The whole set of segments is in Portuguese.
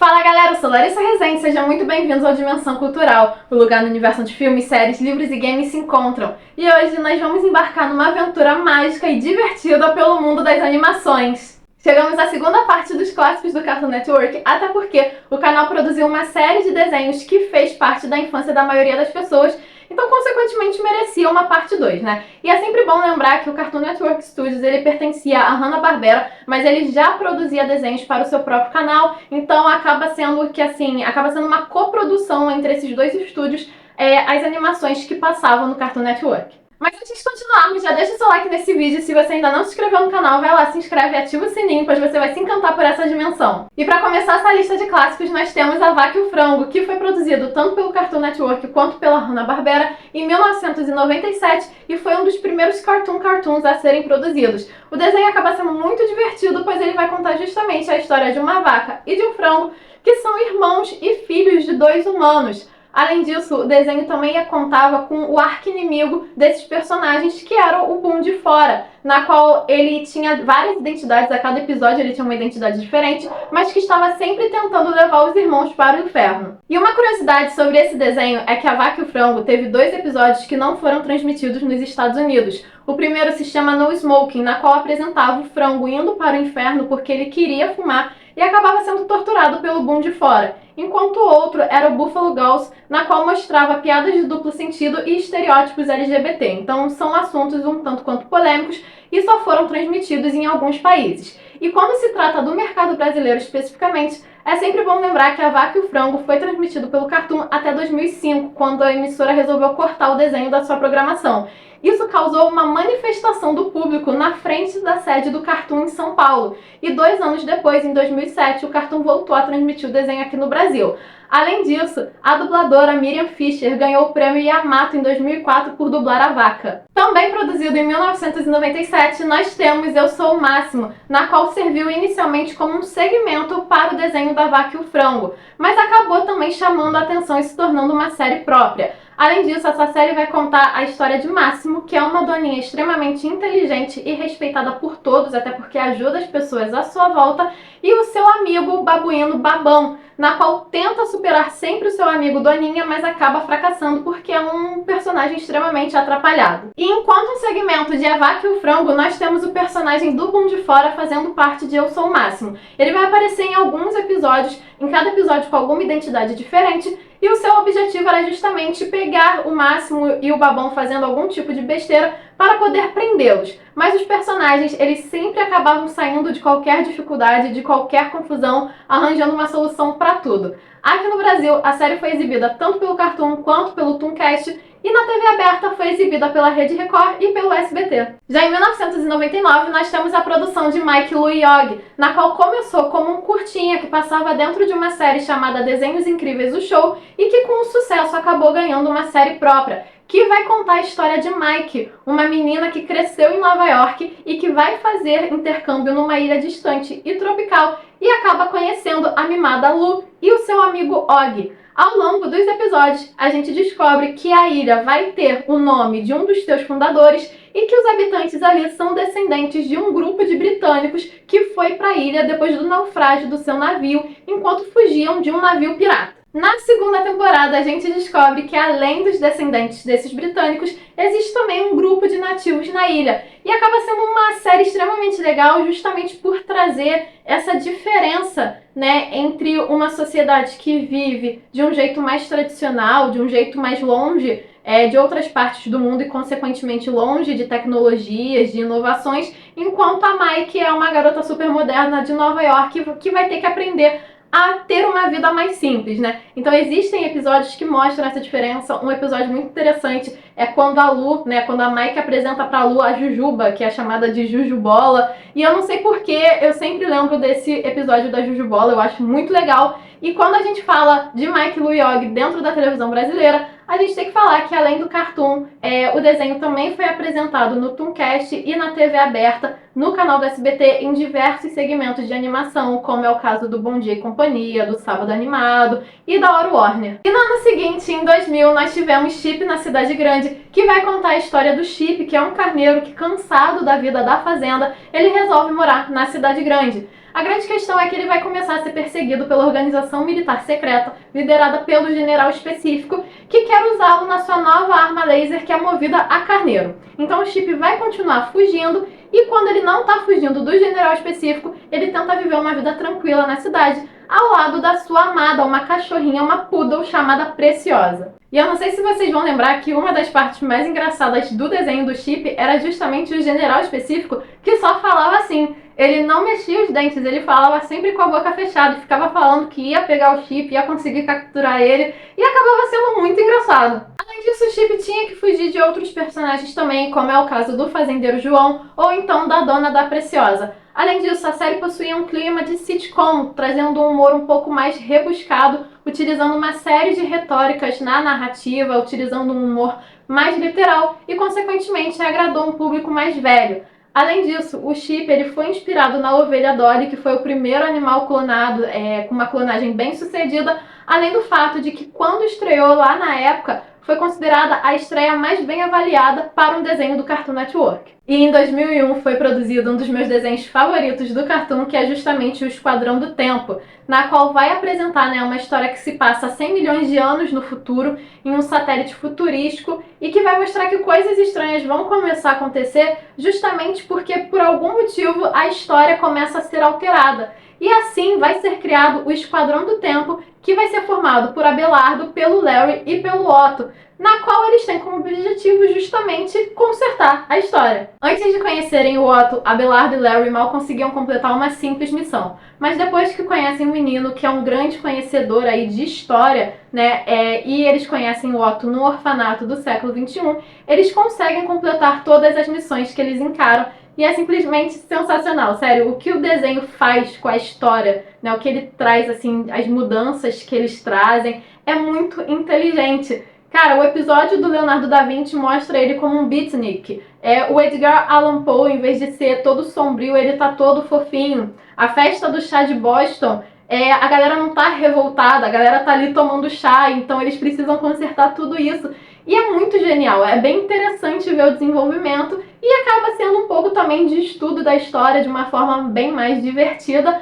Fala galera, eu sou Larissa Rezende, sejam muito bem-vindos ao Dimensão Cultural, o lugar no universo onde filmes, séries, livros e games se encontram. E hoje nós vamos embarcar numa aventura mágica e divertida pelo mundo das animações. Chegamos à segunda parte dos clássicos do Cartoon Network, até porque o canal produziu uma série de desenhos que fez parte da infância da maioria das pessoas, então consequentemente merecia uma parte 2, né? E é sempre bom lembrar que o Cartoon Network Studios ele pertencia à Hanna-Barbera, mas ele já produzia desenhos para o seu próprio canal, então acaba sendo uma coprodução entre esses dois estúdios, as animações que passavam no Cartoon Network. Mas antes de continuarmos, já deixa o seu like nesse vídeo. Se você ainda não se inscreveu no canal, vai lá, se inscreve e ativa o sininho, pois você vai se encantar por essa dimensão. E para começar essa lista de clássicos, nós temos A Vaca e o Frango, que foi produzido tanto pelo Cartoon Network quanto pela Hanna-Barbera em 1997 e foi um dos primeiros cartoons a serem produzidos. O desenho acaba sendo muito divertido, pois ele vai contar justamente a história de uma vaca e de um frango, que são irmãos e filhos de dois humanos. Além disso, o desenho também contava com o arqui-inimigo desses personagens, que era o Boom de Fora, na qual ele tinha várias identidades, a cada episódio ele tinha uma identidade diferente, mas que estava sempre tentando levar os irmãos para o inferno. E uma curiosidade sobre esse desenho é que A Vaca e o Frango teve 2 episódios que não foram transmitidos nos Estados Unidos. O primeiro se chama No Smoking, na qual apresentava o frango indo para o inferno porque ele queria fumar e acabava sendo torturado pelo Boom de Fora, enquanto o outro era o Buffalo Gals, na qual mostrava piadas de duplo sentido e estereótipos LGBT. Então são assuntos um tanto quanto polêmicos e só foram transmitidos em alguns países. E quando se trata do mercado brasileiro especificamente, é sempre bom lembrar que A Vaca e o Frango foi transmitido pelo Cartoon até 2005, quando a emissora resolveu cortar o desenho da sua programação. Isso causou uma manifestação do público na frente da sede do Cartoon em São Paulo. E 2 anos depois, em 2007, o Cartoon voltou a transmitir o desenho aqui no Brasil. Além disso, a dubladora Miriam Fisher ganhou o prêmio Yamato em 2004 por dublar a vaca. Também produzido em 1997, nós temos Eu Sou o Máximo, na qual serviu inicialmente como um segmento para o desenho da Vaca e o Frango, mas acabou também chamando a atenção e se tornando uma série própria. Além disso, essa série vai contar a história de Máximo, que é uma doninha extremamente inteligente e respeitada por todos, até porque ajuda as pessoas à sua volta, e o seu amigo babuíno Babão, na qual tenta superar sempre o seu amigo Doninha, mas acaba fracassando porque é um personagem extremamente atrapalhado. E enquanto um segmento de A Vaca e o Frango, nós temos o personagem do Boom de Fora fazendo parte de Eu Sou o Máximo. Ele vai aparecer em alguns episódios, em cada episódio com alguma identidade diferente, e o seu objetivo era justamente pegar o Máximo e o Babão fazendo algum tipo de besteira para poder prendê-los. Mas os personagens, eles sempre acabavam saindo de qualquer dificuldade, de qualquer confusão, arranjando uma solução para tudo. Aqui no Brasil, a série foi exibida tanto pelo Cartoon quanto pelo Tooncast, e na TV aberta foi exibida pela Rede Record e pelo SBT. Já em 1999, nós temos a produção de Mike, Lou e Yogi, na qual começou como um curtinha que passava dentro de uma série chamada Desenhos Incríveis, o Show, e que com o sucesso acabou ganhando uma série própria, que vai contar a história de Mike, uma menina que cresceu em Nova York e que vai fazer intercâmbio numa ilha distante e tropical e acaba conhecendo a mimada Lou e o seu amigo Og. Ao longo dos episódios, a gente descobre que a ilha vai ter o nome de um dos seus fundadores e que os habitantes ali são descendentes de um grupo de britânicos que foi para a ilha depois do naufrágio do seu navio, enquanto fugiam de um navio pirata. Na segunda temporada, a gente descobre que além dos descendentes desses britânicos, existe também um grupo de nativos na ilha. E acaba sendo uma série extremamente legal justamente por trazer essa diferença, né, entre uma sociedade que vive de um jeito mais tradicional, de um jeito mais longe de outras partes do mundo e, consequentemente, longe de tecnologias, de inovações, enquanto a Mike é uma garota super moderna de Nova York que vai ter que aprender a ter uma vida mais simples, né? Então existem episódios que mostram essa diferença. Um episódio muito interessante é quando a Lu, né, quando a Mike apresenta pra Lu a Jujuba, que é chamada de Jujubola. E eu não sei porquê, eu sempre lembro desse episódio da Jujubola, eu acho muito legal. E quando a gente fala de Mike, Lu e Og dentro da televisão brasileira, a gente tem que falar que além do Cartoon, o desenho também foi apresentado no Tooncast e na TV aberta, no canal do SBT, em diversos segmentos de animação, como é o caso do Bom Dia e Companhia, do Sábado Animado e da Hora Warner. E no ano seguinte, em 2000, nós tivemos Chip na Cidade Grande, que vai contar a história do Chip, que é um carneiro que, cansado da vida da fazenda, ele resolve morar na cidade grande. A grande questão é que ele vai começar a ser perseguido pela organização militar secreta, liderada pelo general específico, que quer usá-lo na sua nova arma laser que é movida a carneiro. Então o Chip vai continuar fugindo e quando ele não está fugindo do general específico, ele tenta viver uma vida tranquila na cidade, ao lado da sua amada, uma cachorrinha, uma poodle chamada Preciosa. E eu não sei se vocês vão lembrar que uma das partes mais engraçadas do desenho do Chip era justamente o general específico que só falava assim. Ele não mexia os dentes, ele falava sempre com a boca fechada e ficava falando que ia pegar o Chip, ia conseguir capturar ele e acabava sendo muito engraçado. Além disso, o Chip tinha que fugir de outros personagens também, como é o caso do fazendeiro João ou então da dona da Preciosa. Além disso, a série possuía um clima de sitcom, trazendo um humor um pouco mais rebuscado, utilizando uma série de retóricas na narrativa, utilizando um humor mais literal e, consequentemente, agradou um público mais velho. Além disso, o Chip ele foi inspirado na ovelha Dolly, que foi o primeiro animal clonado com uma clonagem bem sucedida, além do fato de que quando estreou lá na época, foi considerada a estreia mais bem avaliada para um desenho do Cartoon Network. E em 2001 foi produzido um dos meus desenhos favoritos do Cartoon, que é justamente o Esquadrão do Tempo, na qual vai apresentar uma história que se passa 100 milhões de anos no futuro, em um satélite futurístico, e que vai mostrar que coisas estranhas vão começar a acontecer justamente porque, por algum motivo, a história começa a ser alterada. E assim vai ser criado o Esquadrão do Tempo, que vai ser formado por Abelardo, pelo Larry e pelo Otto, na qual eles têm como objetivo justamente consertar a história. Antes de conhecerem o Otto, Abelardo e Larry mal conseguiam completar uma simples missão, mas depois que conhecem o menino, que é um grande conhecedor aí de história, e eles conhecem o Otto no orfanato do século XXI, eles conseguem completar todas as missões que eles encaram. E é simplesmente sensacional, sério, o que o desenho faz com a história, o que ele traz, assim, as mudanças que eles trazem, é muito inteligente. Cara, o episódio do Leonardo da Vinci mostra ele como um beatnik. O Edgar Allan Poe, em vez de ser todo sombrio, ele tá todo fofinho. A festa do chá de Boston, a galera não tá revoltada, a galera tá ali tomando chá, então eles precisam consertar tudo isso. E é muito genial, é bem interessante ver o desenvolvimento e acaba sendo um pouco também de estudo da história de uma forma bem mais divertida.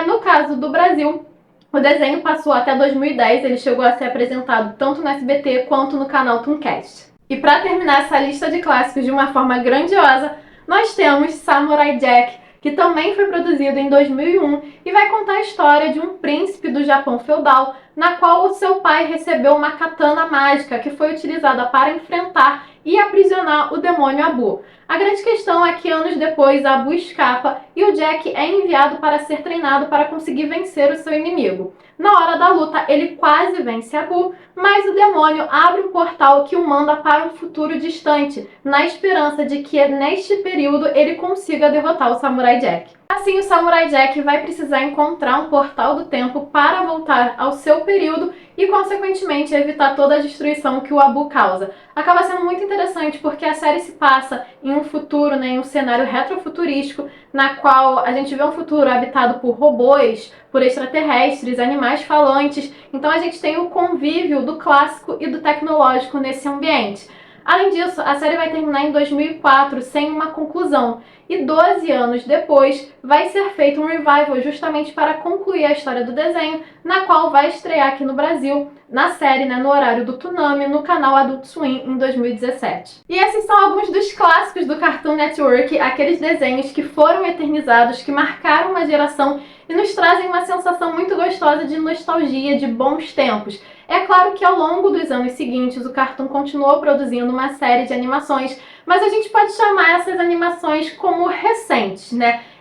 No caso do Brasil, o desenho passou até 2010, ele chegou a ser apresentado tanto no SBT quanto no canal Tooncast. E para terminar essa lista de clássicos de uma forma grandiosa, nós temos Samurai Jack, que também foi produzido em 2001 e vai contar a história de um príncipe do Japão feudal, na qual o seu pai recebeu uma katana mágica que foi utilizada para enfrentar e aprisionar o demônio Abu. A grande questão é que anos depois Abu escapa e o Jack é enviado para ser treinado para conseguir vencer o seu inimigo. Na hora da luta, ele quase vence Abu, mas o demônio abre um portal que o manda para um futuro distante, na esperança de que neste período ele consiga derrotar o Samurai Jack. Assim, o Samurai Jack vai precisar encontrar um portal do tempo para voltar ao seu período e, consequentemente, evitar toda a destruição que o Abu causa. Acaba sendo muito interessante porque a série se passa em um futuro, em um cenário retrofuturístico, na qual a gente vê um futuro habitado por robôs, por extraterrestres, animais falantes. Então a gente tem o convívio do clássico e do tecnológico nesse ambiente. Além disso, a série vai terminar em 2004 sem uma conclusão. E 12 anos depois vai ser feito um revival justamente para concluir a história do desenho, na qual vai estrear aqui no Brasil, na série, no horário do Toonami, no canal Adult Swim, em 2017. E esses são alguns dos clássicos do Cartoon Network, aqueles desenhos que foram eternizados, que marcaram uma geração e nos trazem uma sensação muito gostosa de nostalgia, de bons tempos. É claro que ao longo dos anos seguintes o Cartoon continuou produzindo uma série de animações, mas a gente pode chamar essas animações como recentes,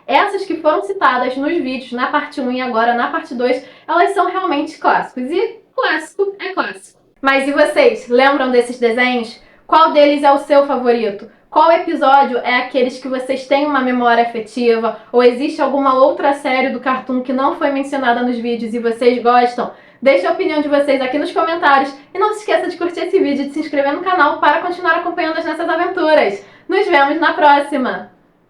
Essas que foram citadas nos vídeos na parte 1 e agora na parte 2, elas são realmente clássicos. E clássico é clássico. Mas e vocês? Lembram desses desenhos? Qual deles é o seu favorito? Qual episódio é aqueles que vocês têm uma memória afetiva? Ou existe alguma outra série do Cartoon que não foi mencionada nos vídeos e vocês gostam? Deixe a opinião de vocês aqui nos comentários e não se esqueça de curtir esse vídeo e de se inscrever no canal para continuar acompanhando as nossas aventuras. Nos vemos na próxima!